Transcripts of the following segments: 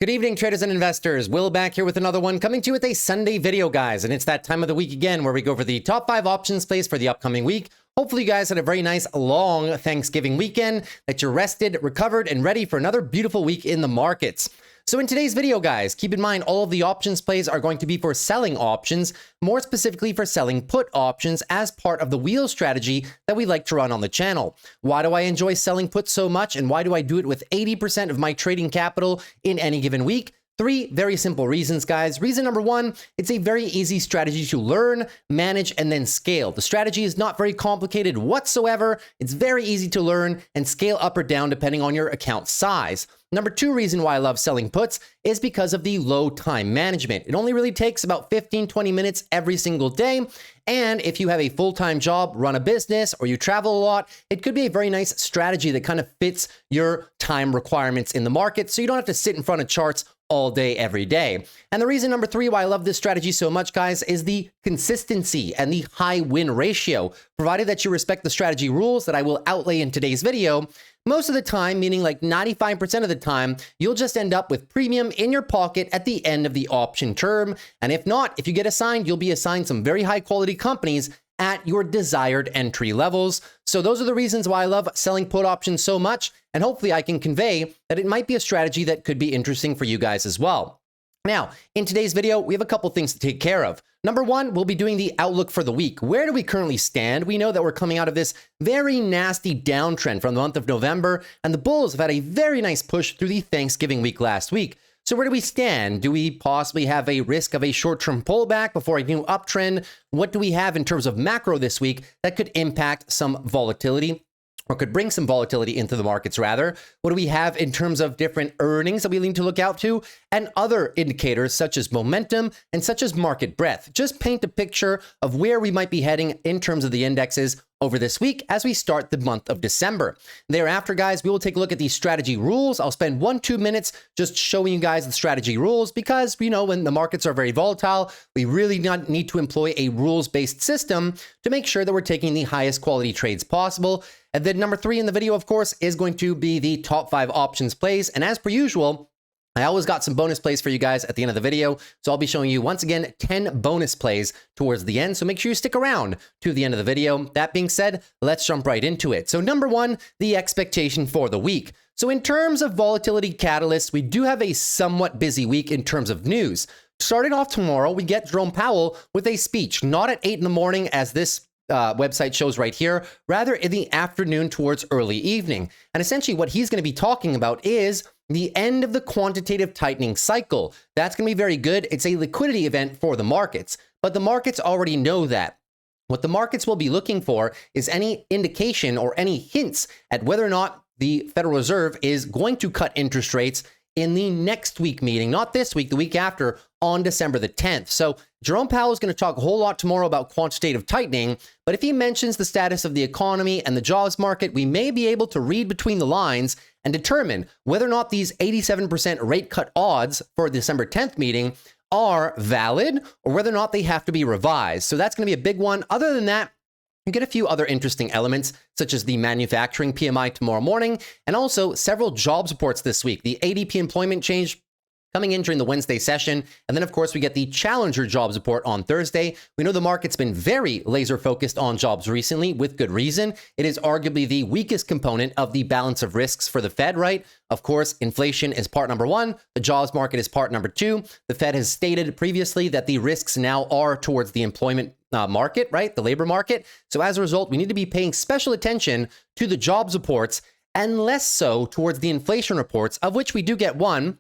Good evening, traders and investors. Will back here with another one, coming to you with a Sunday video, guys. And it's that time of the week again where we go over the top 5 options plays for the upcoming week. Hopefully you guys had a very nice long Thanksgiving weekend, that you're rested, recovered, and ready for another beautiful week in the markets. So in today's video, guys, keep in mind all of the options plays are going to be for selling options, more specifically for selling put options as part of the wheel strategy that we like to run on the channel. Why do I enjoy selling puts so much, and why do I do it with 80% of my trading capital in any given week? 3 very simple reasons, guys. Reason number 1, it's a very easy strategy to learn, manage, and then scale. The strategy is not very complicated whatsoever. It's very easy to learn and scale up or down depending on your account size. Number 2 reason why I love selling puts is because of the low time management. It only really takes about 15-20 minutes every single day. And if you have a full-time job, run a business, or you travel a lot, it could be a very nice strategy that kind of fits your time requirements in the market, so you don't have to sit in front of charts all day, every day. And the reason number 3 why I love this strategy so much, guys, is the consistency and the high win ratio. Provided that you respect the strategy rules that I will outlay in today's video, most of the time, meaning like 95% of the time, you'll just end up with premium in your pocket at the end of the option term. And if not, if you get assigned, you'll be assigned some very high quality companies at your desired entry levels. So those are the reasons why I love selling put options so much. And hopefully I can convey that it might be a strategy that could be interesting for you guys as well. Now, in today's video, we have a couple things to take care of. Number 1, we'll be doing the outlook for the week. Where do we currently stand? We know that we're coming out of this very nasty downtrend from the month of November, and the bulls have had a very nice push through the Thanksgiving week last week. So where do we stand? Do we possibly have a risk of a short-term pullback before a new uptrend? What do we have in terms of macro this week that could impact some volatility, or could bring some volatility into the markets, rather? What do we have in terms of different earnings that we need to look out to, and other indicators such as momentum and such as market breadth? Just paint a picture of where we might be heading in terms of the indexes over this week as we start the month of December. Thereafter, guys, we will take a look at the strategy rules. I'll spend 1-2 minutes just showing you guys the strategy rules because, you know, when the markets are very volatile, we really need to employ a rules-based system to make sure that we're taking the highest quality trades possible. And then number 3 in the video, of course, is going to be the top 5 options plays. And as per usual, I always got some bonus plays for you guys at the end of the video. So I'll be showing you, once again, 10 bonus plays towards the end. So make sure you stick around to the end of the video. That being said, let's jump right into it. So number 1, the expectation for the week. So in terms of volatility catalysts, we do have a somewhat busy week in terms of news. Starting off tomorrow, we get Jerome Powell with a speech, not at 8 in the morning as this website shows right here, rather in the afternoon towards early evening. And essentially what he's going to be talking about is the end of the quantitative tightening cycle. That's going to be very good. It's a liquidity event for the markets, but the markets already know that. What the markets will be looking for is any indication or any hints at whether or not the Federal Reserve is going to cut interest rates in the next week meeting, not this week, the week after, on December the 10th. So Jerome Powell is going to talk a whole lot tomorrow about quantitative tightening, but if he mentions the status of the economy and the jobs market, we may be able to read between the lines and determine whether or not these 87% rate cut odds for the December 10th meeting are valid or whether or not they have to be revised. So that's going to be a big one. Other than that, you get a few other interesting elements, such as the manufacturing PMI tomorrow morning, and also several jobs reports this week. The ADP employment change coming in during the Wednesday session. And then, of course, we get the Challenger jobs report on Thursday. We know the market's been very laser focused on jobs recently, with good reason. It is arguably the weakest component of the balance of risks for the Fed, right? Of course, inflation is part number 1. The jobs market is part number 2. The Fed has stated previously that the risks now are towards the employment market, right? The labor market. So as a result, we need to be paying special attention to the jobs reports and less so towards the inflation reports, of which we do get one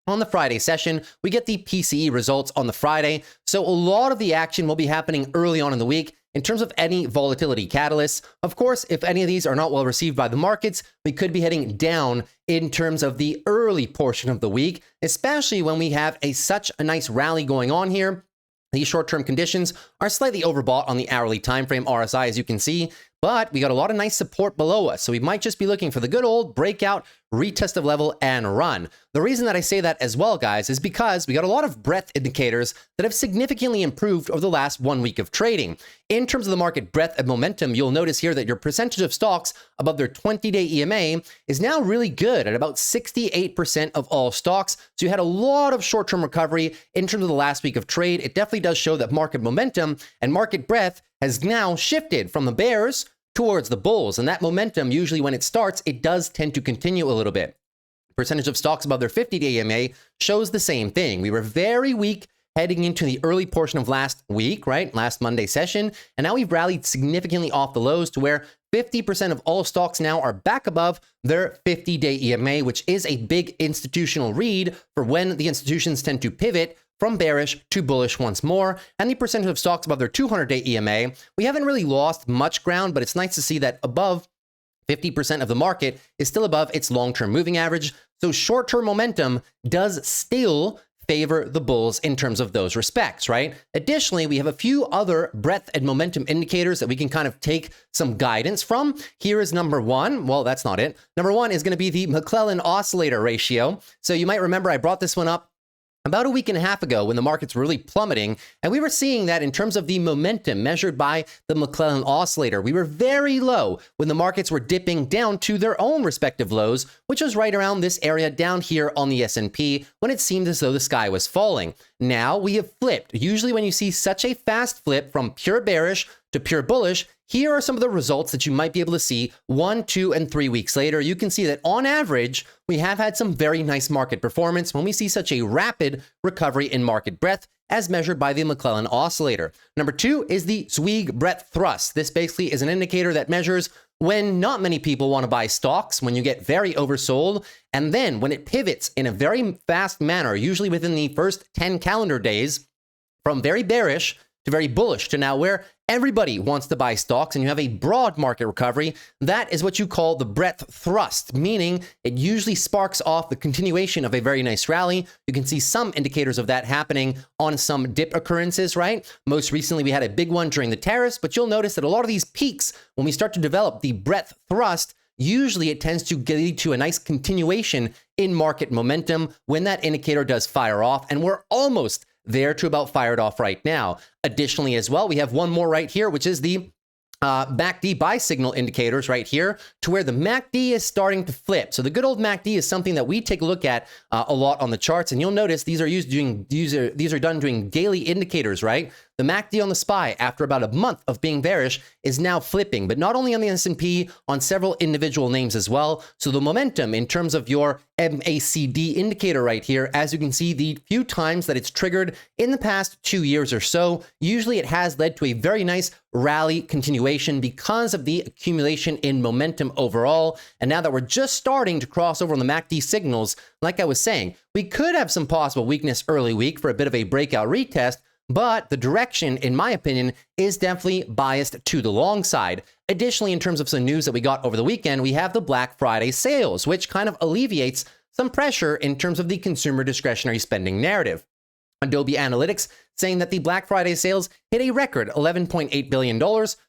on the Friday session. We get the PCE results on the Friday. So a lot of the action will be happening early on in the week in terms of any volatility catalysts. Of course, if any of these are not well received by the markets, we could be heading down in terms of the early portion of the week, especially when we have such a nice rally going on here. These short-term conditions are slightly overbought on the hourly time frame RSI, as you can see, but we got a lot of nice support below us. So we might just be looking for the good old breakout, retest of level, and run. The reason that I say that as well, guys, is because we got a lot of breadth indicators that have significantly improved over the last 1 week of trading. In terms of the market breadth and momentum, you'll notice here that your percentage of stocks above their 20-day EMA is now really good at about 68% of all stocks. So you had a lot of short-term recovery in terms of the last week of trade. It definitely does show that market momentum and market breadth has now shifted from the bears towards the bulls. And that momentum, usually when it starts, it does tend to continue a little bit. Percentage of stocks above their 50-day EMA shows the same thing. We were very weak heading into the early portion of last week, right? Last Monday session. And now we've rallied significantly off the lows to where 50% of all stocks now are back above their 50-day EMA, which is a big institutional read for when the institutions tend to pivot from bearish to bullish once more. And the percentage of stocks above their 200-day EMA, we haven't really lost much ground, but it's nice to see that above 50% of the market is still above its long-term moving average. So short-term momentum does still favor the bulls in terms of those respects, right? Additionally, we have a few other breadth and momentum indicators that we can kind of take some guidance from. Here is number one. Well, that's not it. Number one is going to be the McClellan oscillator ratio. So you might remember I brought this one up about a week and a half ago when the markets were really plummeting, and we were seeing that in terms of the momentum measured by the McClellan oscillator. We were very low when the markets were dipping down to their own respective lows, which was right around this area down here on the S&P when it seemed as though the sky was falling. Now we have flipped. Usually when you see such a fast flip from pure bearish to pure bullish, here are some of the results that you might be able to see 1, 2, and 3 weeks later. You can see that on average, we have had some very nice market performance when we see such a rapid recovery in market breadth as measured by the McClellan oscillator. Number two is the Zweig breadth thrust. This basically is an indicator that measures when not many people want to buy stocks, when you get very oversold, and then when it pivots in a very fast manner, usually within the first 10 calendar days, from very bearish to very bullish to now where everybody wants to buy stocks and you have a broad market recovery. That is what you call the breadth thrust, meaning it usually sparks off the continuation of a very nice rally. You can see some indicators of that happening on some dip occurrences, right? Most recently, we had a big one during the tariffs, but you'll notice that a lot of these peaks, when we start to develop the breadth thrust, usually it tends to lead to a nice continuation in market momentum when that indicator does fire off, and we're almost there to about fired off right now. Additionally as well, we have one more right here, which is the MACD buy signal indicators right here, to where the MACD is starting to flip. So the good old MACD is something that we take a look at a lot on the charts, and you'll notice these are done doing daily indicators, right? The MACD on the SPY, after about a month of being bearish, is now flipping, but not only on the S&P, on several individual names as well. So the momentum in terms of your MACD indicator right here, as you can see, the few times that it's triggered in the past 2 years or so, usually it has led to a very nice rally continuation because of the accumulation in momentum overall. And now that we're just starting to cross over on the MACD signals, like I was saying, we could have some possible weakness early week for a bit of a breakout retest, but the direction, in my opinion, is definitely biased to the long side. Additionally, in terms of some news that we got over the weekend, we have the Black Friday sales, which kind of alleviates some pressure in terms of the consumer discretionary spending narrative. Adobe Analytics saying that the Black Friday sales hit a record $11.8 billion,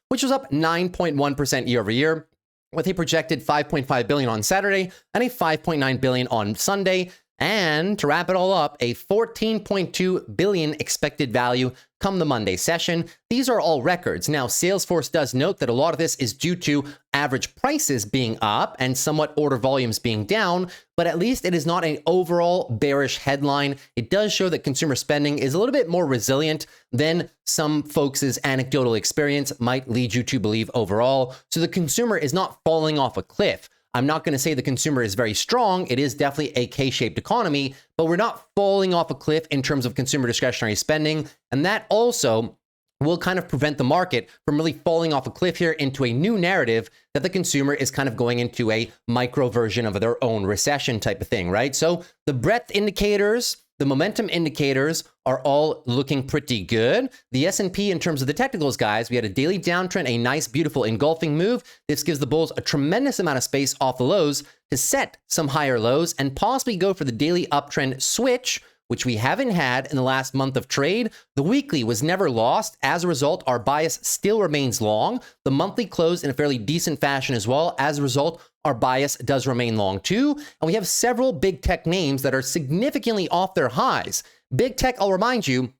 which was up 9.1% year over year, with a projected $5.5 billion on Saturday and a $5.9 billion on Sunday. And to wrap it all up, a $14.2 billion expected value come the Monday session. These are all records. Now, Salesforce does note that a lot of this is due to average prices being up and somewhat order volumes being down, but at least it is not an overall bearish headline. It does show that consumer spending is a little bit more resilient than some folks' anecdotal experience might lead you to believe overall. So the consumer is not falling off a cliff. I'm not going to say the consumer is very strong. It is definitely a K-shaped economy, but we're not falling off a cliff in terms of consumer discretionary spending. And that also will kind of prevent the market from really falling off a cliff here into a new narrative that the consumer is kind of going into a micro version of their own recession type of thing, right? So the breadth indicators, the momentum indicators are all looking pretty good. The S&P, in terms of the technicals, guys, we had a daily downtrend, a nice, beautiful engulfing move. This gives the bulls a tremendous amount of space off the lows to set some higher lows and possibly go for the daily uptrend switch, which we haven't had in the last month of trade. The weekly was never lost. As a result, our bias still remains long. The monthly closed in a fairly decent fashion as well. As a result, our bias does remain long too. And we have several big tech names that are significantly off their highs. Big tech, I'll remind you,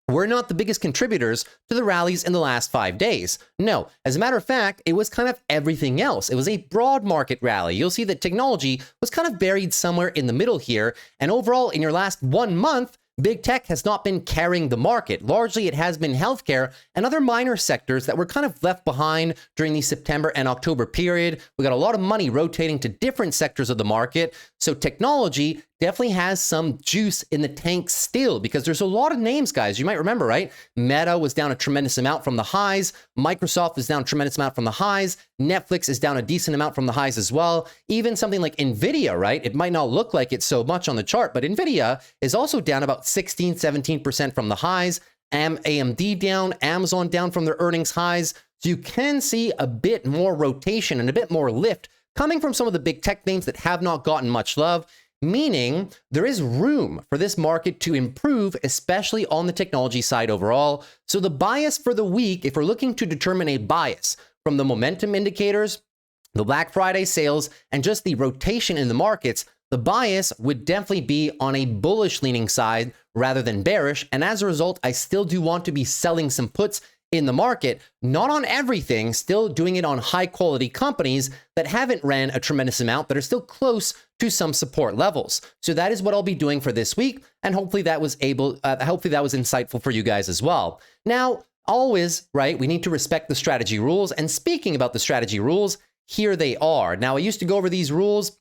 we're not the biggest contributors to the rallies in the last 5 days. No, as a matter of fact, it was kind of everything else. It was a broad market rally. You'll see that technology was kind of buried somewhere in the middle here. And overall, in your last 1 month, big tech has not been carrying the market. Largely, it has been healthcare and other minor sectors that were kind of left behind during the September and October period. We got a lot of money rotating to different sectors of the market. So technology definitely has some juice in the tank still, because there's a lot of names, guys. You might remember, right? Meta was down a tremendous amount from the highs. Microsoft is down a tremendous amount from the highs. Netflix is down a decent amount from the highs as well. Even something like NVIDIA, right? It might not look like it so much on the chart, but NVIDIA is also down about 16, 17% from the highs. AMD down, Amazon down from their earnings highs. So you can see a bit more rotation and a bit more lift coming from some of the big tech names that have not gotten much love, meaning there is room for this market to improve, especially on the technology side overall. So the bias for the week, if we're looking to determine a bias from the momentum indicators, the Black Friday sales, and just the rotation in the markets, the bias would definitely be on a bullish leaning side rather than bearish. And as a result, I still do want to be selling some puts in the market, not on everything, still doing it on high quality companies that haven't ran a tremendous amount, that are still close to some support levels. So that is what I'll be doing for this week. And hopefully that was insightful for you guys as well. Now, always, right, we need to respect the strategy rules. And speaking about the strategy rules, here they are. Now, I used to go over these rules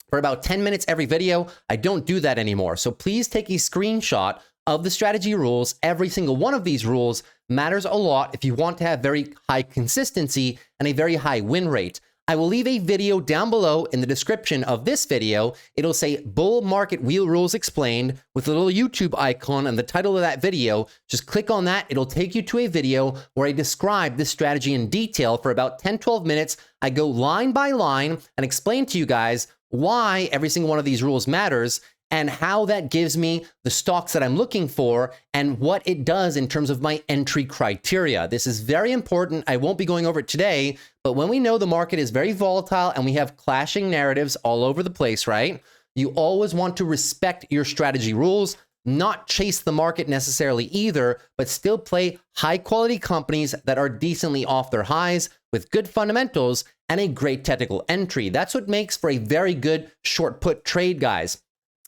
for about 10 minutes every video. I don't do that anymore. So please take a screenshot of the strategy rules. Every single one of these rules matters a lot if you want to have very high consistency and a very high win rate. I will leave a video down below in the description of this video. It'll say Bull Market Wheel Rules Explained with a little YouTube icon and the title of that video. Just click on that. It'll take you to a video where I describe this strategy in detail for about 10-12 minutes. I go line by line and explain to you guys why every single one of these rules matters and how that gives me the stocks that I'm looking for and what it does in terms of my entry criteria. This is very important. I won't be going over it today, but when we know the market is very volatile and we have clashing narratives all over the place, right? You always want to respect your strategy rules, not chase the market necessarily either, but still play high quality companies that are decently off their highs with good fundamentals and a great technical entry. That's what makes for a very good short put trade, guys.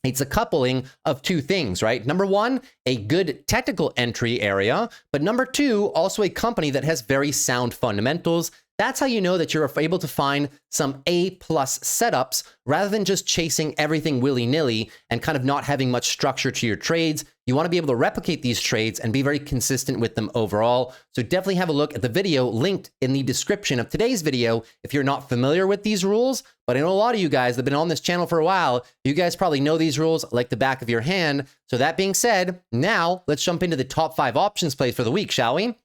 It's a coupling of two things, right? Number one, a good technical entry area, but number two, also a company that has very sound fundamentals. That's how you know that you're able to find some A-plus setups rather than just chasing everything willy-nilly and kind of not having much structure to your trades. You want to be able to replicate these trades and be very consistent with them overall. So definitely have a look at the video linked in the description of today's video if you're not familiar with these rules. But I know a lot of you guys that have been on this channel for a while, you guys probably know these rules like the back of your hand. So that being said, now let's jump into the top 5 options plays for the week, shall we?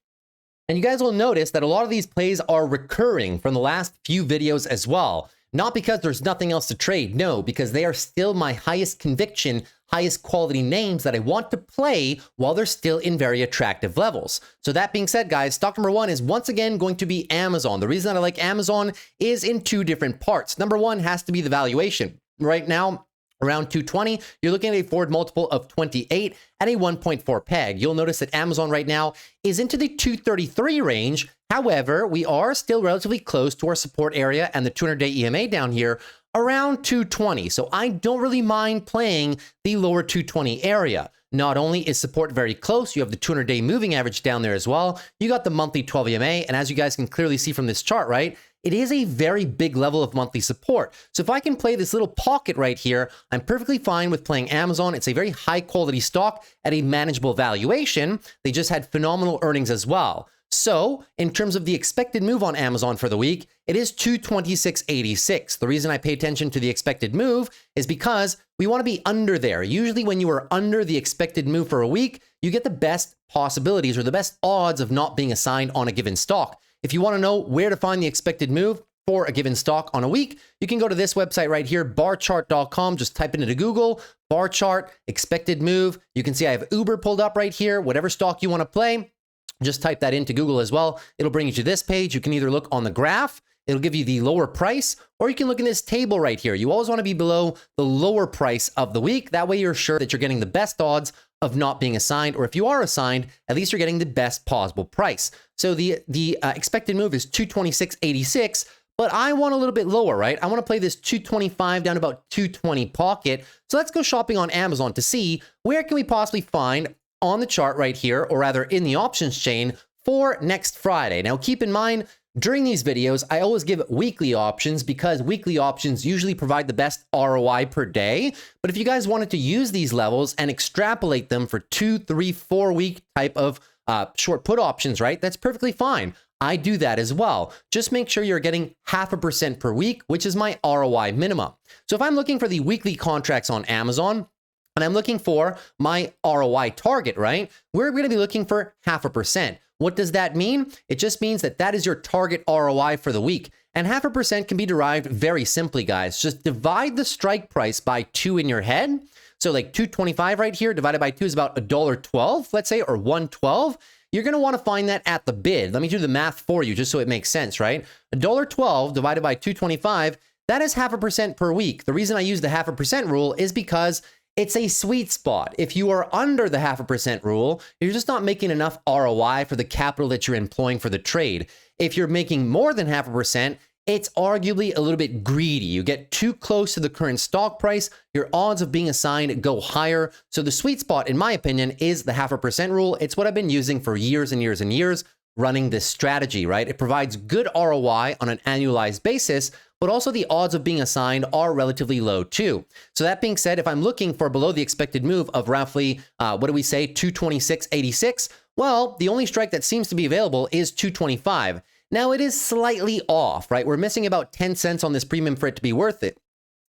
And you guys will notice that a lot of these plays are recurring from the last few videos as well. Not because there's nothing else to trade, no, because they are still my highest conviction, highest quality names that I want to play while they're still in very attractive levels. So that being said, guys, stock number 1 is once again going to be Amazon. The reason that I like Amazon is in 2 different parts. Number 1 has to be the valuation. Right now, around 220, you're looking at a forward multiple of 28 and a 1.4 peg. You'll notice that Amazon right now is into the 233 range. However, we are still relatively close to our support area and the 200-day EMA down here around 220. So I don't really mind playing the lower 220 area. Not only is support very close, you have the 200-day moving average down there as well. You got the monthly 12 EMA, and as you guys can clearly see from this chart, right, it is a very big level of monthly support. So if I can play this little pocket right here, I'm perfectly fine with playing Amazon. It's a very high quality stock at a manageable valuation. They just had phenomenal earnings as well. So in terms of the expected move on Amazon for the week, it is 226.86. The reason I pay attention to the expected move is because we want to be under there. Usually when you are under the expected move for a week, you get the best possibilities or the best odds of not being assigned on a given stock. If you want to know where to find the expected move, for a given stock on a week, you can go to this website right here, barchart.com. Just type it into Google, bar chart, expected move. You can see I have Uber pulled up right here. Whatever stock you want to play, just type that into Google as well. It'll bring you to this page. You can either look on the graph, it'll give you the lower price, or you can look in this table right here. You always want to be below the lower price of the week. That way you're sure that you're getting the best odds of not being assigned, or if you are assigned, at least you're getting the best possible price. So the expected move is 226.86, but I want a little bit lower, right? I want to play this 225 down to about 220 pocket. So let's go shopping on Amazon to see where can we possibly find on the chart right here, or rather in the options chain for next Friday. Now keep in mind, during these videos, I always give weekly options because weekly options usually provide the best ROI per day. But if you guys wanted to use these levels and extrapolate them for 2, 3, 4 week type of short put options, right? That's perfectly fine. I do that as well. Just make sure you're getting 0.5% per week, which is my ROI minimum. So if I'm looking for the weekly contracts on Amazon, and I'm looking for my ROI target, right? We're going to be looking for 0.5%. What does that mean? It just means that that is your target ROI for the week. And 0.5% can be derived very simply, guys. Just divide the strike price by 2 in your head. So like 225 right here divided by 2 is about $1.12, let's say, or 112. You're going to want to find that at the bid. Let me do the math for you just so it makes sense, right? $1.12 divided by 225, that is 0.5% per week. The reason I use the 0.5% rule is because it's a sweet spot. If you are under the 0.5% rule, you're just not making enough ROI for the capital that you're employing for the trade. If you're making more than 0.5%, it's arguably a little bit greedy. You get too close to the current stock price, your odds of being assigned go higher. So the sweet spot, in my opinion, is the 0.5% rule. It's what I've been using for years and years and years running this strategy, right? It provides good ROI on an annualized basis, but also the odds of being assigned are relatively low too. So that being said, if I'm looking for below the expected move of roughly, what do we say, 226.86, well, the only strike that seems to be available is 225. Now it is slightly off, right? We're missing about 10 cents on this premium for it to be worth it.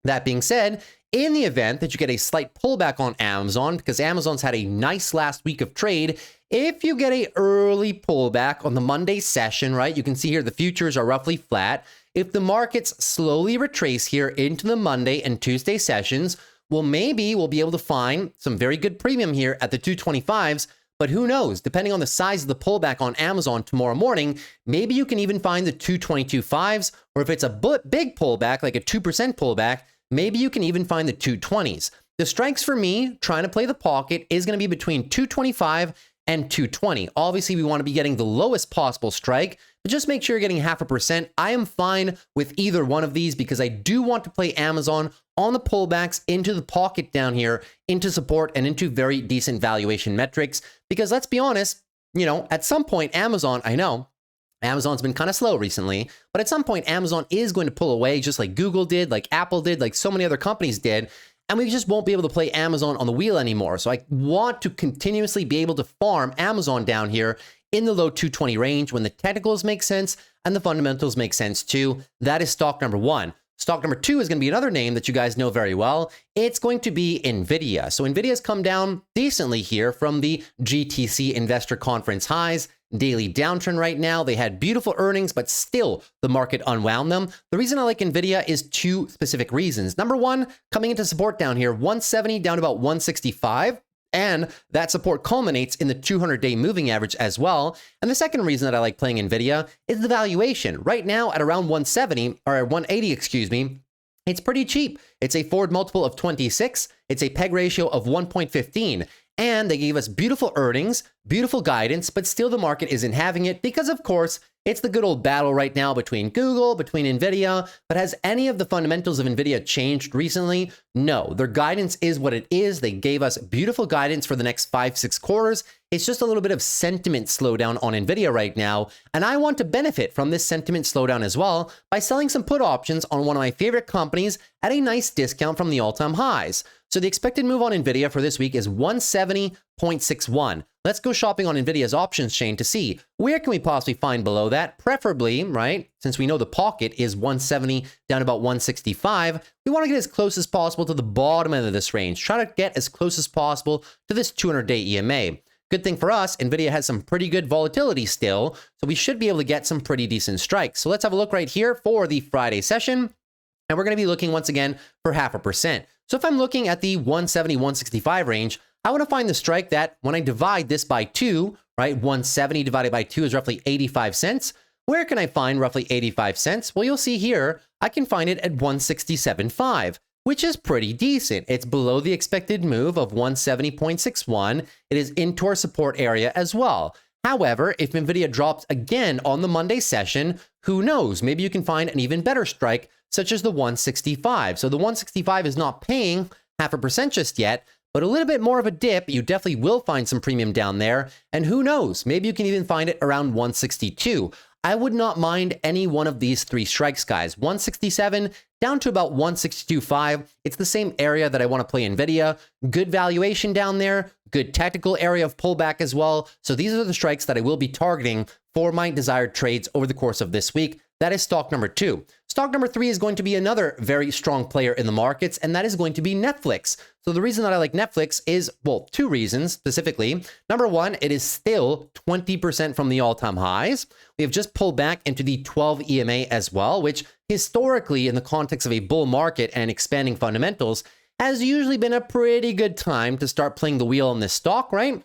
That being said, in the event that you get a slight pullback on Amazon, because Amazon's had a nice last week of trade, if you get an early pullback on the Monday session, right, you can see here the futures are roughly flat. If the markets slowly retrace here into the Monday and Tuesday sessions, well, maybe we'll be able to find some very good premium here at the 225s, but who knows? Depending on the size of the pullback on Amazon tomorrow morning, maybe you can even find the 222.5s, or if it's a big pullback, like a 2% pullback, maybe you can even find the 220s. The strikes for me, trying to play the pocket, is going to be between 225 and 220. Obviously, we want to be getting the lowest possible strike, but just make sure you're getting 0.5%. I am fine with either one of these because I do want to play Amazon on the pullbacks into the pocket down here, into support and into very decent valuation metrics. Because let's be honest, you know, at some point, Amazon, I know, Amazon's been kind of slow recently, but at some point, Amazon is going to pull away just like Google did, like Apple did, like so many other companies did. And we just won't be able to play Amazon on the wheel anymore. So I want to continuously be able to farm Amazon down here in the low 220 range when the technicals make sense and the fundamentals make sense too. That is stock number one. Stock number two is going to be another name that you guys know very well. It's going to be NVIDIA. So NVIDIA's come down decently here from the GTC Investor Conference highs. Daily downtrend right now. They had beautiful earnings, but still the market unwound them. The reason I like NVIDIA is two specific reasons. Number one, coming into support down here, 170 down to about 165. And that support culminates in the 200-day moving average as well. And the second reason that I like playing NVIDIA is the valuation. Right now at around 170, or 180, excuse me, it's pretty cheap. It's a forward multiple of 26. It's a PEG ratio of 1.15. And they gave us beautiful earnings, beautiful guidance, but still the market isn't having it because, of course, it's the good old battle right now between Google, between NVIDIA. But has any of the fundamentals of NVIDIA changed recently? No, their guidance is what it is. They gave us beautiful guidance for the next 5-6 quarters. It's just a little bit of sentiment slowdown on NVIDIA right now. And I want to benefit from this sentiment slowdown as well by selling some put options on one of my favorite companies at a nice discount from the all-time highs. So the expected move on NVIDIA for this week is 170.61. Let's go shopping on NVIDIA's options chain to see where can we possibly find below that, preferably, right? Since we know the pocket is 170 down about 165, we want to get as close as possible to the bottom end of this range. Try to get as close as possible to this 200-day EMA. Good thing for us, NVIDIA has some pretty good volatility still, so we should be able to get some pretty decent strikes. So let's have a look right here for the Friday session, and we're going to be looking once again for 0.5%. So if I'm looking at the 170, 165 range, I want to find the strike that when I divide this by 2, right, 170 divided by 2 is roughly 85 cents. Where can I find roughly 85 cents? Well, you'll see here, I can find it at 167.5, which is pretty decent. It's below the expected move of 170.61. It is into our support area as well. However, if NVIDIA drops again on the Monday session, who knows? Maybe you can find an even better strike, such as the 165. So the 165 is not paying 0.5% just yet, but a little bit more of a dip. You definitely will find some premium down there. And who knows? Maybe you can even find it around 162. I would not mind any one of these three strikes, guys. 167 down to about 162.5. It's the same area that I want to play NVIDIA. Good valuation down there. Good technical area of pullback as well. So these are the strikes that I will be targeting for my desired trades over the course of this week. That is stock number 2. Stock number 3 is going to be another very strong player in the markets, and that is going to be Netflix. So the reason that I like Netflix is, well, 2 reasons specifically. Number 1, it is still 20% from the all-time highs. We have just pulled back into the 12 EMA as well, which historically, in the context of a bull market and expanding fundamentals, has usually been a pretty good time to start playing the wheel on this stock, right?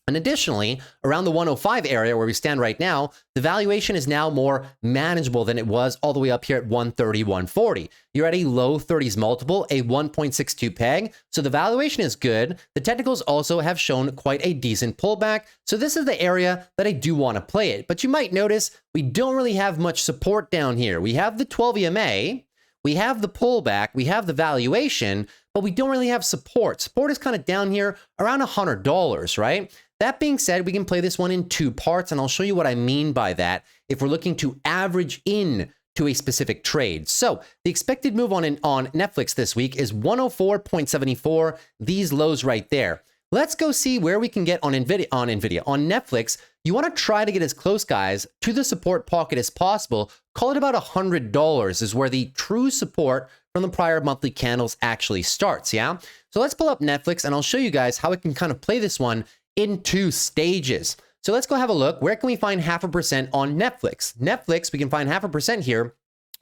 And additionally, around the 105 area where we stand right now, the valuation is now more manageable than it was all the way up here at 130, 140. You're at a low 30s multiple, a 1.62 peg. So the valuation is good. The technicals also have shown quite a decent pullback. So this is the area that I do want to play it. But you might notice we don't really have much support down here. We have the 12 EMA, we have the pullback, we have the valuation, but we don't really have support. Support is kind of down here around $100, right? That being said, we can play this one in 2 parts, and I'll show you what I mean by that if we're looking to average in to a specific trade. So the expected move on Netflix this week is 104.74, these lows right there. Let's go see where we can get on NVIDIA. On Netflix, you want to try to get as close, guys, to the support pocket as possible. Call it about $100 is where the true support from the prior monthly candles actually starts, yeah? So let's pull up Netflix, and I'll show you guys how I can kind of play this one in 2 stages. So let's go have a look. Where can we find 0.5% on Netflix? Netflix, we can find 0.5% here,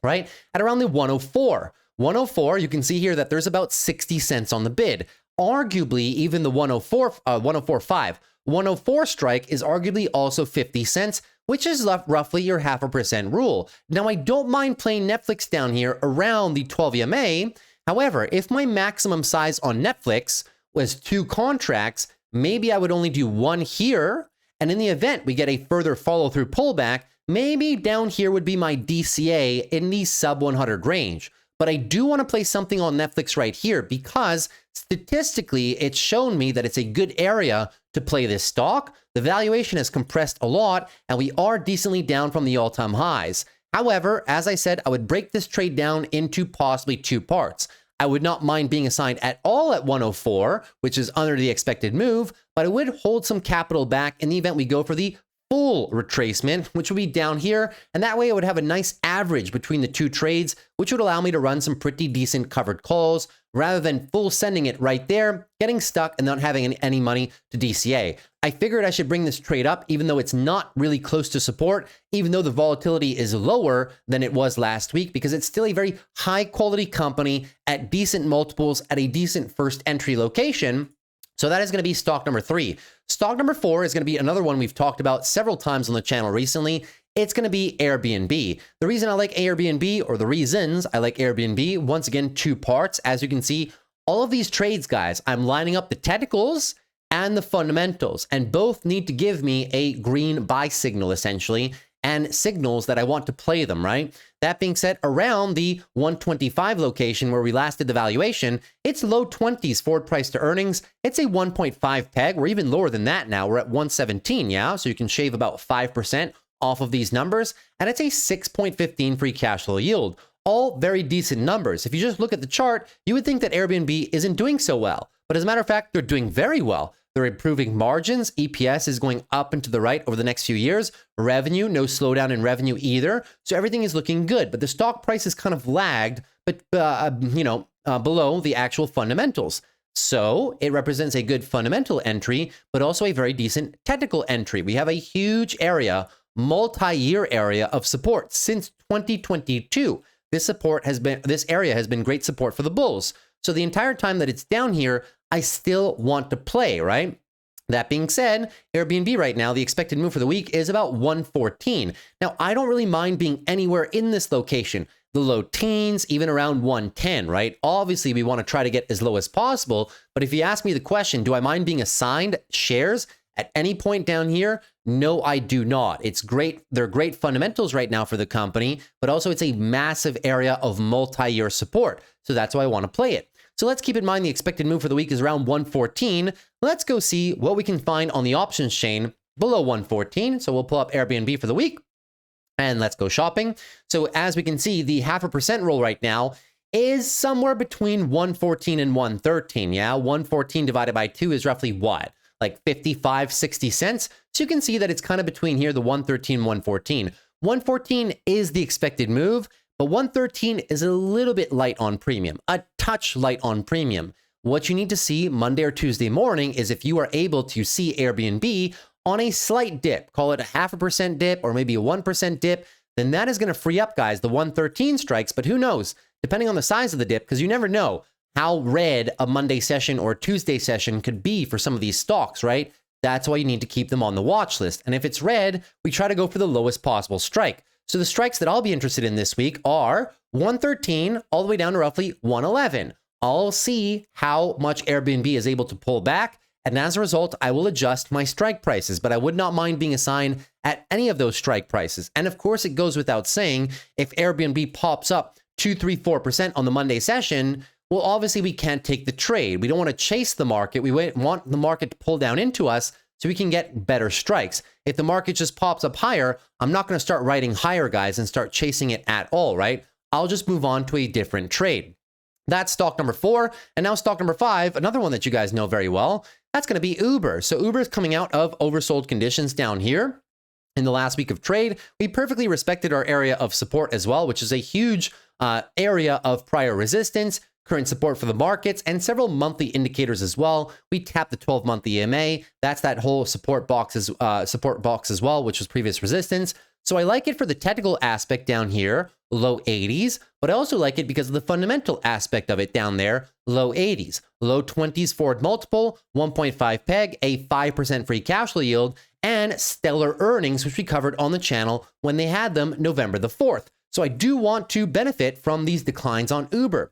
right? At around the 104. 104, you can see here that there's about 60 cents on the bid. Arguably, even the 104.5. 104 strike is arguably also 50 cents, which is roughly your 0.5% rule. Now, I don't mind playing Netflix down here around the 12 EMA. However, if my maximum size on Netflix was 2 contracts, maybe I would only do 1 here, and in the event we get a further follow-through pullback, maybe down here would be my DCA in the sub 100 range. But I do want to play something on Netflix right here because statistically, it's shown me that it's a good area to play this stock. The valuation has compressed a lot, and we are decently down from the all-time highs. However, as I said, I would break this trade down into possibly 2 parts. I would not mind being assigned at all at 104, which is under the expected move, but I would hold some capital back in the event we go for the full retracement, which would be down here. And that way I would have a nice average between the 2 trades, which would allow me to run some pretty decent covered calls rather than full sending it right there, getting stuck and not having any money to DCA. I figured I should bring this trade up, even though it's not really close to support, even though the volatility is lower than it was last week, because it's still a very high quality company at decent multiples at a decent first entry location. So that is going to be stock number 3. Stock number 4 is going to be another one we've talked about several times on the channel recently. It's going to be Airbnb. The reason I like Airbnb, or the reasons I like Airbnb, once again, 2 parts. As you can see, all of these trades, guys, I'm lining up the technicals and the fundamentals, and both need to give me a green buy signal, essentially, and signals that I want to play them, right? That being said, around the 125 location where we last did the valuation, it's low 20s forward price to earnings. It's a 1.5 peg. We're even lower than that now. We're at 117, yeah? So you can shave about 5% off of these numbers, and it's a 6.15 free cash flow yield. All very decent numbers. If you just look at the chart, you would think that Airbnb isn't doing so well. But as a matter of fact, they're doing very well. They're improving margins. EPS is going up and to the right over the next few years. Revenue, no slowdown in revenue either. So everything is looking good. But the stock price is kind of lagged, but below the actual fundamentals. So it represents a good fundamental entry, but also a very decent technical entry. We have a huge area, multi-year area of support since 2022. This area has been great support for the bulls. So the entire time that it's down here, I still want to play, right? That being said, Airbnb right now, the expected move for the week is about 114. Now, I don't really mind being anywhere in this location. The low teens, even around 110, right? Obviously, we want to try to get as low as possible. But if you ask me the question, do I mind being assigned shares at any point down here? No, I do not. It's great. They're great fundamentals right now for the company, but also it's a massive area of multi-year support. So that's why I want to play it. So let's keep in mind the expected move for the week is around 114. Let's go see what we can find on the options chain below 114. So we'll pull up Airbnb for the week and let's go shopping. So as we can see, the 0.5% roll right now is somewhere between 114 and 113. Yeah, 114 divided by 2 is roughly what? Like 55, 60 cents. So you can see that it's kind of between here, the 113, 114. 114 is the expected move, but 113 is a little bit light on premium, a touch light on premium. What you need to see Monday or Tuesday morning is if you are able to see Airbnb on a slight dip, call it a 0.5% dip or maybe a 1% dip, then that is going to free up, guys, the 113 strikes. But who knows, depending on the size of the dip, because you never know how red a Monday session or Tuesday session could be for some of these stocks, right? That's why you need to keep them on the watch list. And if it's red, we try to go for the lowest possible strike. So the strikes that I'll be interested in this week are 113 all the way down to roughly 111. I'll see how much Airbnb is able to pull back. And as a result, I will adjust my strike prices, but I would not mind being assigned at any of those strike prices. And of course, it goes without saying, if Airbnb pops up 2, 3, 4% on the Monday session, well, obviously we can't take the trade. We don't want to chase the market. We want the market to pull down into us so we can get better strikes. If the market just pops up higher, I'm not going to start writing higher, guys, and start chasing it at all, right? I'll just move on to a different trade. That's stock number 4. And now stock number 5, another one that you guys know very well, that's going to be Uber. So Uber is coming out of oversold conditions down here. In the last week of trade, we perfectly respected our area of support as well, which is a huge area of prior resistance, current support for the markets, and several monthly indicators as well. We tapped the 12-month EMA. That's that whole support box as well, which was previous resistance. So I like it for the technical aspect down here, low 80s, but I also like it because of the fundamental aspect of it down there, low 80s, low 20s forward multiple, 1.5 peg, a 5% free cash flow yield, and stellar earnings, which we covered on the channel when they had them November the 4th. So I do want to benefit from these declines on Uber.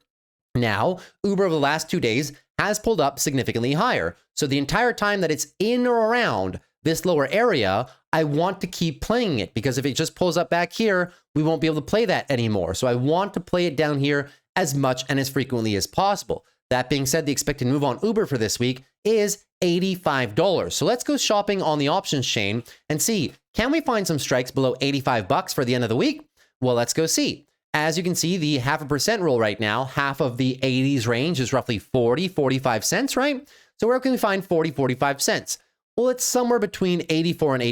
Now, Uber over the last 2 days has pulled up significantly higher. So the entire time that it's in or around this lower area, I want to keep playing it because if it just pulls up back here, we won't be able to play that anymore. So I want to play it down here as much and as frequently as possible. That being said, the expected move on Uber for this week is $85. So let's go shopping on the options chain and see, can we find some strikes below 85 bucks for the end of the week? Well, let's go see. As you can see, the 0.5% roll right now, half of the 80s range is roughly 40, 45 cents, right? So where can we find 40, 45 cents? Well, it's somewhere between $84 and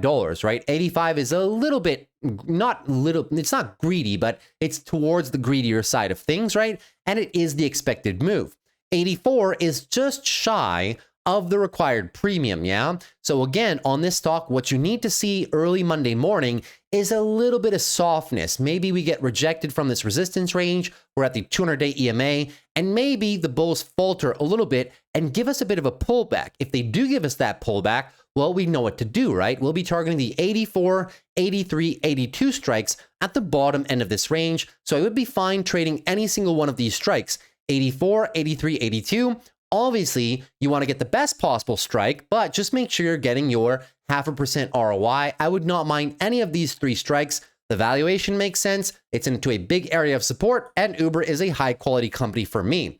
$85, right? 85 is a little bit, it's not greedy, but it's towards the greedier side of things, right? And it is the expected move. 84 is just shy of the required premium, yeah? So again, on this stock, what you need to see early Monday morning is a little bit of softness. Maybe we get rejected from this resistance range. We're at the 200-day EMA, and maybe the bulls falter a little bit and give us a bit of a pullback. If they do give us that pullback, well, we know what to do, right? We'll be targeting the 84, 83, 82 strikes at the bottom end of this range. So I would be fine trading any single one of these strikes, 84, 83, 82. Obviously, you want to get the best possible strike, but just make sure you're getting your 0.5% ROI. I would not mind any of these 3 strikes. The valuation makes sense. It's into a big area of support, and Uber is a high quality company for me.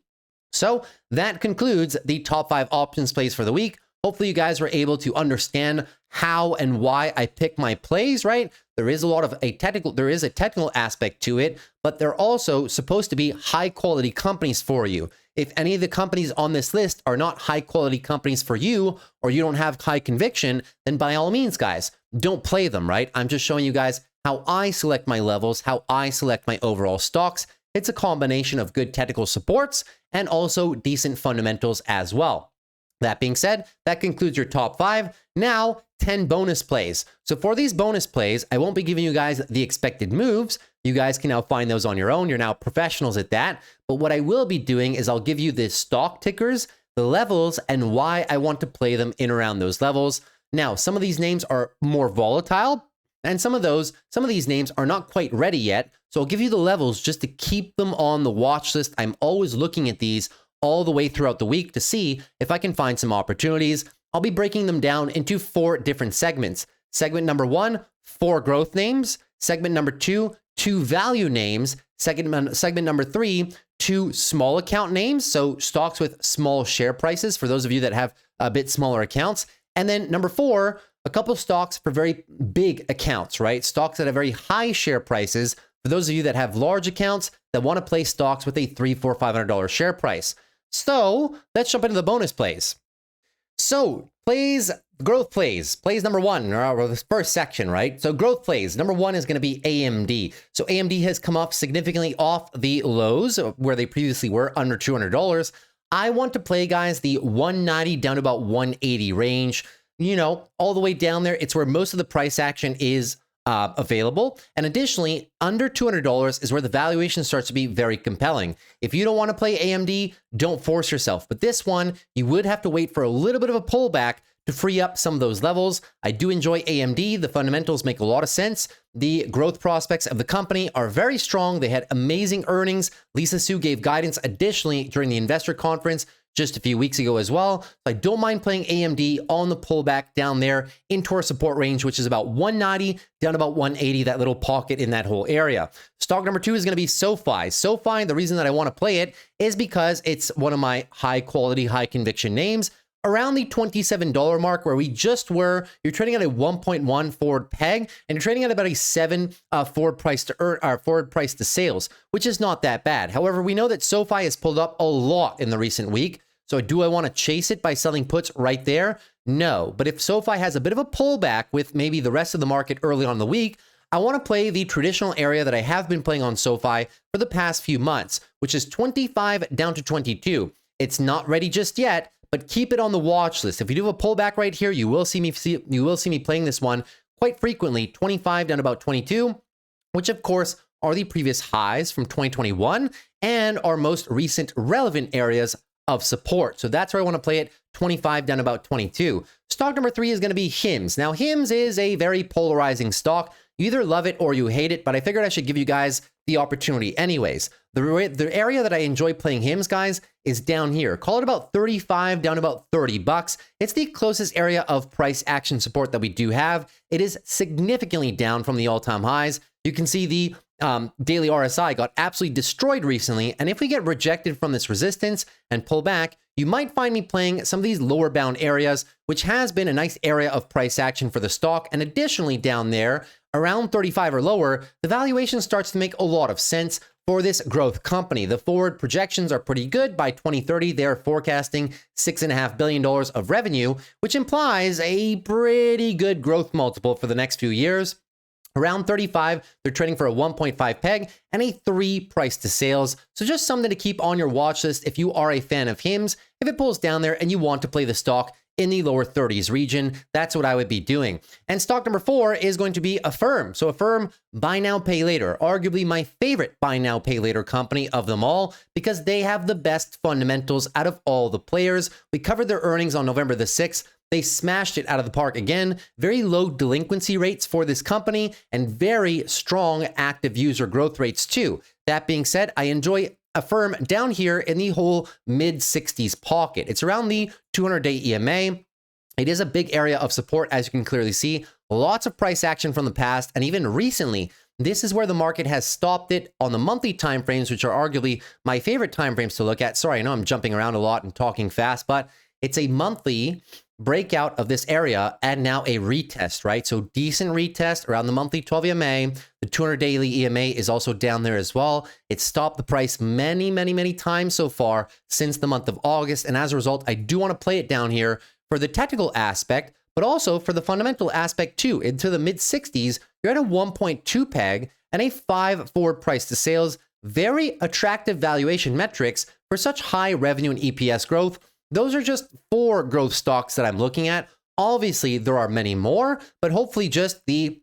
So that concludes the top 5 options plays for the week. Hopefully you guys were able to understand how and why I pick my plays, right? There is a technical aspect to it, but they're also supposed to be high quality companies for you. If any of the companies on this list are not high quality companies for you, or you don't have high conviction, then by all means, guys, don't play them, right? I'm just showing you guys how I select my levels, how I select my overall stocks. It's a combination of good technical supports and also decent fundamentals as well. That being said, that concludes your top 5. Now, 10 bonus plays. So for these bonus plays, I won't be giving you guys the expected moves. You guys can now find those on your own. You're now professionals at that. But what I will be doing is I'll give you the stock tickers, the levels, and why I want to play them in around those levels. Now, some of these names are more volatile, and some of these names are not quite ready yet. So I'll give you the levels just to keep them on the watch list. I'm always looking at these all the way throughout the week to see if I can find some opportunities. I'll be breaking them down into 4 different segments. Segment number 1, 4 growth names. Segment number 2, 2 value names. Segment number 3, 2 small account names. So stocks with small share prices for those of you that have a bit smaller accounts. And then number 4, a couple of stocks for very big accounts, right? Stocks that have very high share prices for those of you that have large accounts that want to play stocks with a $300, $400, $500 share price. So let's jump into the bonus plays. So growth plays number 1, or the first section, right? So growth plays, number 1 is going to be AMD. So AMD has come up significantly off the lows where they previously were under $200. I want to play, guys, the 190 down to about 180 range. You know, all the way down there, it's where most of the price action is available. And additionally, under $200 is where the valuation starts to be very compelling. If you don't want to play AMD, don't force yourself. But this one, you would have to wait for a little bit of a pullback to free up some of those levels. I do enjoy AMD. The fundamentals make a lot of sense. The growth prospects of the company are very strong. They had amazing earnings. Lisa Su gave guidance additionally during the investor conference just a few weeks ago as well. So I don't mind playing AMD on the pullback down there into our support range, which is about 190 down to about 180, that little pocket in that whole area. Stock number 2 is going to be SoFi. SoFi, the reason that I want to play it is because it's one of my high quality, high conviction names. Around the $27 mark where we just were, you're trading at a 1.1 forward peg, and you're trading at about a 7 forward price to sales, which is not that bad. However, we know that SoFi has pulled up a lot in the recent week. So do I want to chase it by selling puts right there? No. But if SoFi has a bit of a pullback with maybe the rest of the market early on in the week, I want to play the traditional area that I have been playing on SoFi for the past few months, which is 25 down to 22. It's not ready just yet, but keep it on the watch list. If you do a pullback right here, you will see me playing this one quite frequently, 25 down to about 22, which of course are the previous highs from 2021 and our most recent relevant areas of support. So that's where I want to play it, 25 down to about 22. Stock number 3 is going to be HIMS. Now, HIMS is a very polarizing stock. You either love it or you hate it, but I figured I should give you guys the opportunity anyways. The area that I enjoy playing HIMS, guys, is down here. Call it about 35 down to about 30 bucks. It's the closest area of price action support that we do have. It is significantly down from the all-time highs. You can see the daily RSI got absolutely destroyed recently. And if we get rejected from this resistance and pull back, you might find me playing some of these lower bound areas, which has been a nice area of price action for the stock. And additionally down there, around 35 or lower, the valuation starts to make a lot of sense for this growth company. The forward projections are pretty good. By 2030, they're forecasting $6.5 billion of revenue, which implies a pretty good growth multiple for the next few years. Around 35, they're trading for a 1.5 peg and a 3 price to sales. So just something to keep on your watch list if you are a fan of HIMS. If it pulls down there and you want to play the stock in the lower 30s region, that's what I would be doing. And stock number 4 is going to be Affirm. So Affirm, buy now, pay later, arguably my favorite buy now, pay later company of them all, because they have the best fundamentals out of all the players. We covered their earnings on November the 6th. They smashed it out of the park again. Very low delinquency rates for this company and very strong active user growth rates too. That being said, I enjoy Affirm down here in the whole mid 60s pocket. It's around the 200-day EMA. It is a big area of support, as you can clearly see. Lots of price action from the past, and even recently, this is where the market has stopped it on the monthly timeframes, which are arguably my favorite timeframes to look at. Sorry, I know I'm jumping around a lot and talking fast, but it's a monthly breakout of this area and now a retest, right? So decent retest around the monthly 12 EMA. The 200 daily EMA is also down there as well. It stopped the price many times so far since the month of August. And as a result, I do want to play it down here for the technical aspect, but also for the fundamental aspect too. Into the mid 60s, you're at a 1.2 peg and a 5 forward price to sales. very attractive valuation metrics for such high revenue and EPS growth. Those are just 4 growth stocks that I'm looking at. Obviously, there are many more, but hopefully just the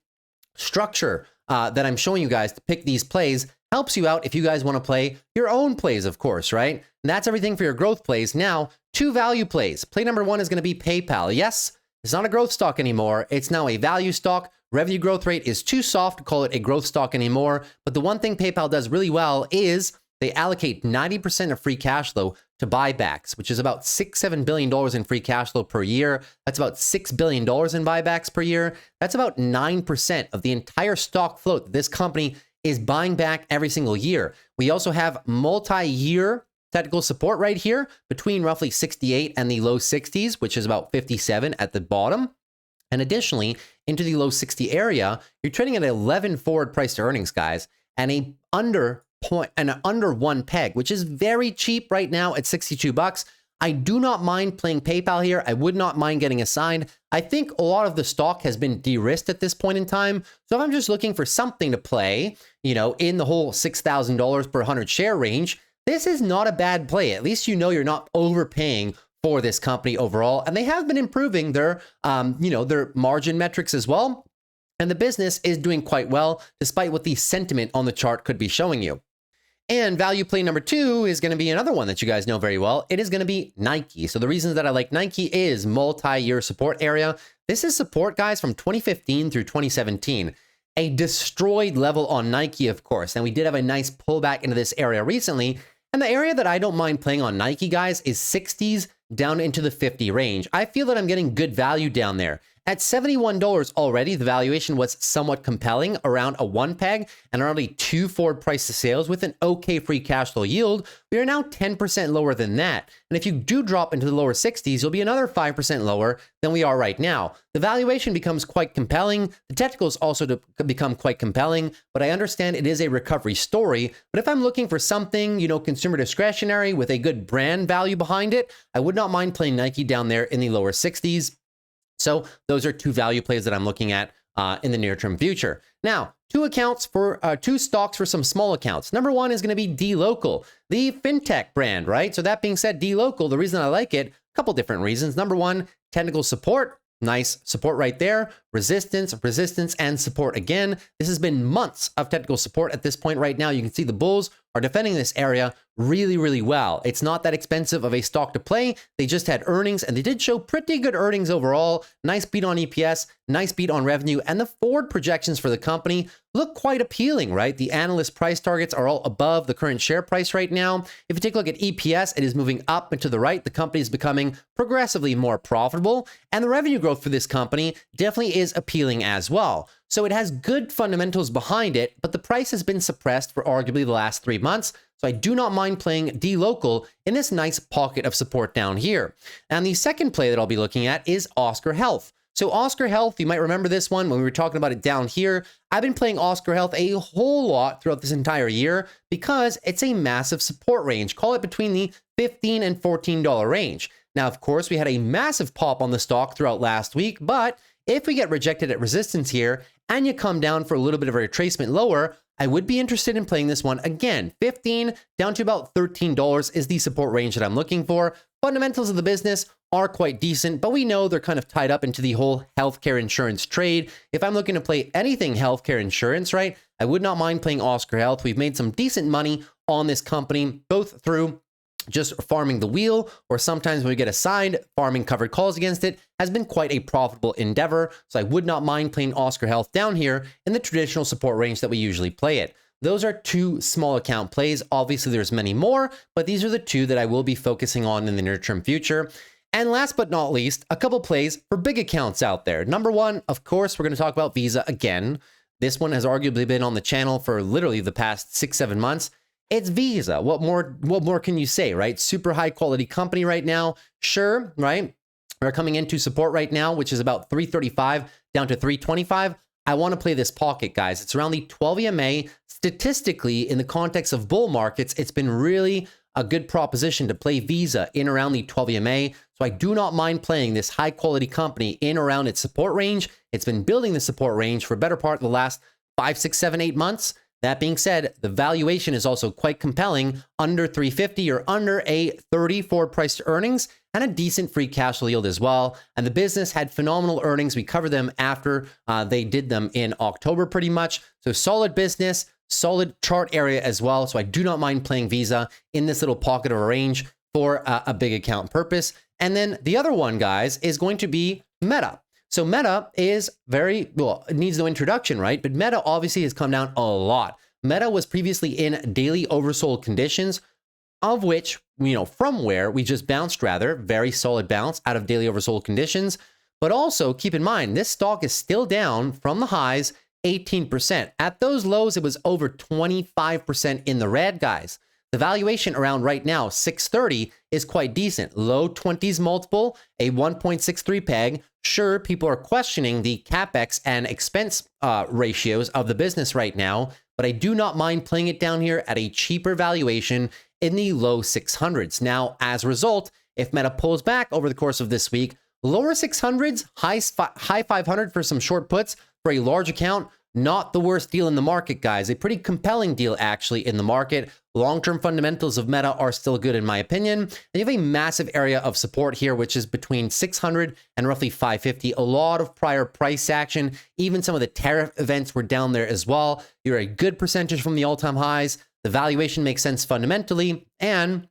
structure that I'm showing you guys to pick these plays helps you out if you guys want to play your own plays, of course, right? And that's everything for your growth plays. Now, 2 value plays. Play number 1 is going to be PayPal. Yes, it's not a growth stock anymore. It's now a value stock. Revenue growth rate is too soft to call it a growth stock anymore. But the one thing PayPal does really well is they allocate 90% of free cash flow to buybacks, which is about $6-7 billion in free cash flow per year. That's about $6 billion in buybacks per year. That's about 9% of the entire stock float that this company is buying back every single year. We also have multi-year technical support right here between roughly 68 and the low 60s, which is about 57 at the bottom. And additionally, into the low 60 area, you're trading at 11 forward price to earnings, guys, and an under 1 peg, which is very cheap right now at 62 bucks. I do not mind playing PayPal here. I would not mind getting assigned. I think a lot of the stock has been de-risked at this point in time. So if I'm just looking for something to play, you know, in the whole $6,000 per 100 share range, this is not a bad play. At least you know you're not overpaying for this company overall. And they have been improving their, their margin metrics as well. And the business is doing quite well, despite what the sentiment on the chart could be showing you. And value play number 2 is going to be another one that you guys know very well. It is going to be Nike. So the reasons that I like Nike is multi-year support area. This is support, guys, from 2015 through 2017. A destroyed level on Nike, of course. And we did have a nice pullback into this area recently. And the area that I don't mind playing on Nike, guys, is 60s down into the 50 range. I feel that I'm getting good value down there. At $71 already, the valuation was somewhat compelling, around a 1 peg and around a 2 forward price to sales with an okay free cash flow yield. We are now 10% lower than that. And if you do drop into the lower 60s, you'll be another 5% lower than we are right now. The valuation becomes quite compelling. The technicals also become quite compelling, but I understand it is a recovery story. But if I'm looking for something, consumer discretionary with a good brand value behind it, I would not mind playing Nike down there in the lower 60s. So those are 2 value plays that I'm looking at in the near-term future. Now, 2 stocks for some small accounts. Number 1 is going to be dLocal, the fintech brand, right? So that being said, dLocal, the reason I like it, a couple different reasons. Number 1, technical support. Nice support right there. Resistance, and support again. This has been months of technical support at this point right now. You can see the bulls are defending this area really, really well. It's not that expensive of a stock to play. They just had earnings, and they did show pretty good earnings overall. Nice beat on EPS, nice beat on revenue, and the forward projections for the company look quite appealing, right? The analyst price targets are all above the current share price right now. If you take a look at EPS, it is moving up and to the right. The company is becoming progressively more profitable, and the revenue growth for this company definitely is appealing as well. So it has good fundamentals behind it, but the price has been suppressed for arguably the last 3 months. So I do not mind playing dLocal in this nice pocket of support down here. And the second play that I'll be looking at is Oscar Health. So Oscar Health, you might remember this one when we were talking about it down here. I've been playing Oscar Health a whole lot throughout this entire year because it's a massive support range. Call it between the $15 and $14 range. Now, of course, we had a massive pop on the stock throughout last week, but if we get rejected at resistance here and you come down for a little bit of a retracement lower, I would be interested in playing this one again. 15 down to about $13 is the support range that I'm looking for. Fundamentals of the business are quite decent, but we know they're kind of tied up into the whole healthcare insurance trade. If I'm looking to play anything healthcare insurance, right, I would not mind playing Oscar Health. We've made some decent money on this company, both through just farming the wheel, or sometimes when we get assigned, farming covered calls against it, has been quite a profitable endeavor. So I would not mind playing Oscar Health down here in the traditional support range that we usually play it. Those are 2 small account plays. Obviously, there's many more, but these are the 2 that I will be focusing on in the near-term future. And last but not least, a couple plays for big accounts out there. Number 1, of course, we're going to talk about Visa again. This one has arguably been on the channel for literally the past 6-7 months. It's Visa. What more can you say, right? Super high quality company right now. Sure, right? We're coming into support right now, which is about 335 down to 325. I want to play this pocket, guys. It's around the 12 EMA. Statistically, in the context of bull markets, it's been really a good proposition to play Visa in around the 12 EMA. So I do not mind playing this high quality company in around its support range. It's been building the support range for a better part of the last 5, 6, 7, 8 months. That being said, the valuation is also quite compelling, under 350 or under a 30 forward price to earnings, and a decent free cash flow yield as well. And the business had phenomenal earnings. We covered them after they did them in October pretty much. So solid business, solid chart area as well. So I do not mind playing Visa in this little pocket of a range for a big account purpose. And then the other one, guys, is going to be Meta. So Meta is very, well, it needs no introduction, right? But Meta obviously has come down a lot. Meta was previously in daily oversold conditions, of which, from where we just bounced rather, very solid bounce out of daily oversold conditions. But also keep in mind, this stock is still down from the highs 18%. At those lows, it was over 25% in the red, guys. The valuation around right now, 630, is quite decent. Low 20s multiple, a 1.63 peg. Sure, people are questioning the capex and expense ratios of the business right now, but I do not mind playing it down here at a cheaper valuation in the low 600s. Now, as a result, if Meta pulls back over the course of this week, lower 600s, high 500 for some short puts for a large account, not the worst deal in the market, guys. A pretty compelling deal, actually, in the market. Long-term fundamentals of Meta are still good, in my opinion. And you have a massive area of support here, which is between 600 and roughly 550. A lot of prior price action. Even some of the tariff events were down there as well. You're a good percentage from the all-time highs. The valuation makes sense fundamentally. And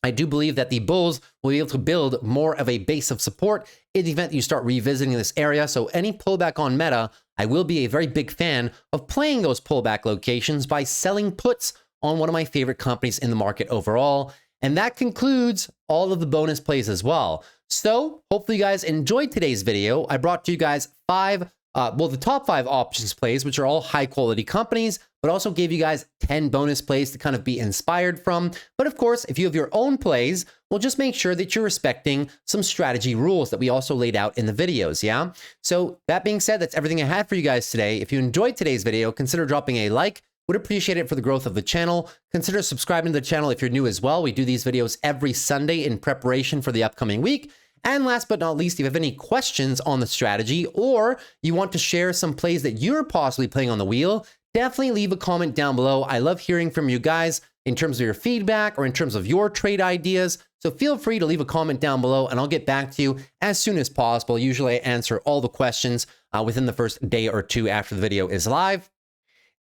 I do believe that the bulls will be able to build more of a base of support in the event that you start revisiting this area. So any pullback on Meta, I will be a very big fan of playing those pullback locations by selling puts on one of my favorite companies in the market overall. And that concludes all of the bonus plays as well. So hopefully you guys enjoyed today's video. I brought to you guys the top 5 options plays, which are all high quality companies, but also gave you guys 10 bonus plays to kind of be inspired from. But of course, if you have your own plays, well, just make sure that you're respecting some strategy rules that we also laid out in the videos, yeah? So that being said, that's everything I had for you guys today. If you enjoyed today's video, consider dropping a like. Would appreciate it for the growth of the channel. Consider subscribing to the channel if you're new as well. We do these videos every Sunday in preparation for the upcoming week. And last but not least, if you have any questions on the strategy or you want to share some plays that you're possibly playing on the wheel, definitely leave a comment down below. I love hearing from you guys in terms of your feedback or in terms of your trade ideas. So feel free to leave a comment down below and I'll get back to you as soon as possible. Usually I answer all the questions within the first day or two after the video is live.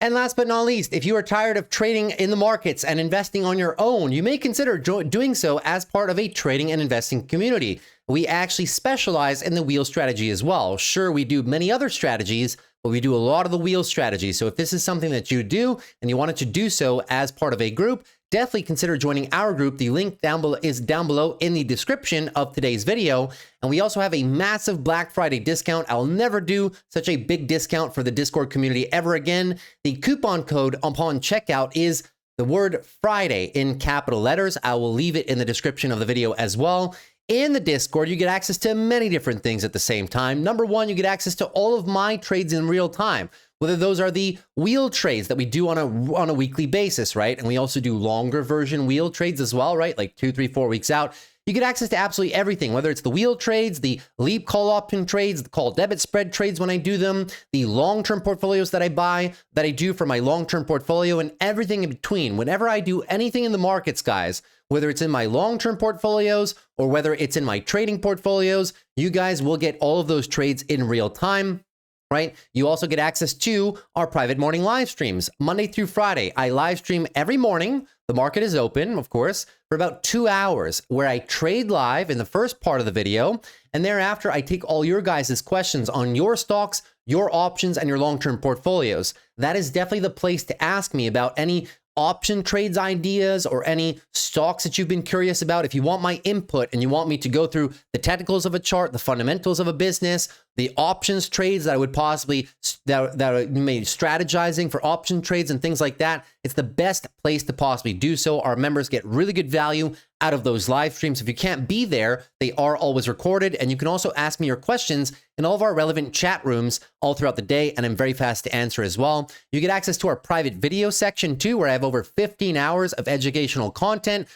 And last but not least, if you are tired of trading in the markets and investing on your own, you may consider doing so as part of a trading and investing community. We actually specialize in the wheel strategy as well. Sure, we do many other strategies, but we do a lot of the wheel strategy. So if this is something that you do and you wanted to do so as part of a group, definitely consider joining our group. The link is down below in the description of today's video. And we also have a massive Black Friday discount. I'll never do such a big discount for the Discord community ever again. The coupon code upon checkout is the word Friday in capital letters. I will leave it in the description of the video as well. In the Discord, you get access to many different things at the same time. Number one, you get access to all of my trades in real time, whether those are the wheel trades that we do on a weekly basis, right? And we also do longer version wheel trades as well, right? Like 2, 3, 4 weeks out. You get access to absolutely everything, whether it's the wheel trades, the leap call option trades, the call debit spread trades when I do them, the long-term portfolios that I do for my long-term portfolio, and everything in between. Whenever I do anything in the markets, guys, whether it's in my long-term portfolios or whether it's in my trading portfolios, you guys will get all of those trades in real time. Right? You also get access to our private morning live streams, Monday through Friday. I live stream every morning. The market is open, of course, for about 2 hours where I trade live in the first part of the video. And thereafter, I take all your guys' questions on your stocks, your options, and your long-term portfolios. That is definitely the place to ask me about any option trades ideas or any stocks that you've been curious about. If you want my input and you want me to go through the technicals of a chart, the fundamentals of a business, the options trades that I would possibly that are maybe strategizing for option trades and things like that, it's the best place to possibly do so. Our members get really good value out of those live streams. If you can't be there, they are always recorded, and you can also ask me your questions in all of our relevant chat rooms all throughout the day, and I'm very fast to answer as well. You get access to our private video section too, where I have over 15 hours of educational content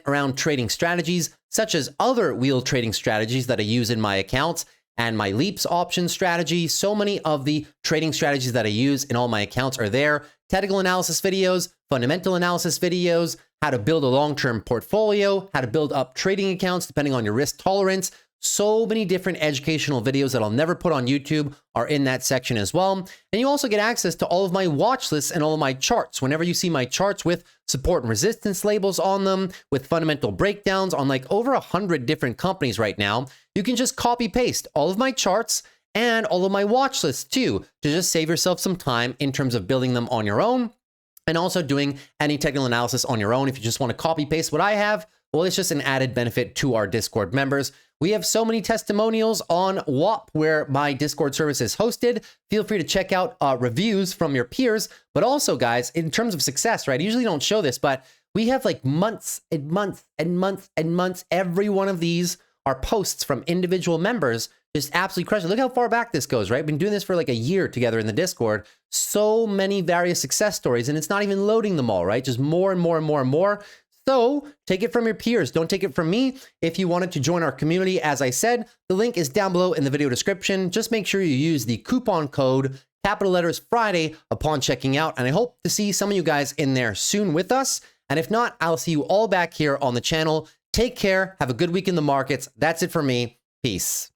around trading strategies, such as other wheel trading strategies that I use in my accounts, and my leaps option strategy. So many of the trading strategies that I use in all my accounts are there. technical analysis videos, fundamental analysis videos, how to build a long-term portfolio, how to build up trading accounts depending on your risk tolerance. So many different educational videos that I'll never put on YouTube are in that section as well. And you also get access to all of my watch lists and all of my charts. Whenever you see my charts with support and resistance labels on them, with fundamental breakdowns on like over 100 different companies right now, you can just copy paste all of my charts and all of my watch lists too, to just save yourself some time in terms of building them on your own and also doing any technical analysis on your own. If you just want to copy paste what I have, well, it's just an added benefit to our Discord members. We have so many testimonials on WAP where my Discord service is hosted. Feel free to check out reviews from your peers. But also, guys, in terms of success, right? I usually don't show this, but we have like months and months and months and months. Every one of these are posts from individual members just absolutely crushing. Look how far back this goes, right? We've been doing this for like a year together in the Discord. So many various success stories, and it's not even loading them all, right? Just more and more and more and more. So take it from your peers. Don't take it from me. If you wanted to join our community, as I said, the link is down below in the video description. Just make sure you use the coupon code capital letters Friday upon checking out. And I hope to see some of you guys in there soon with us. And if not, I'll see you all back here on the channel. Take care. Have a good week in the markets. That's it for me. Peace.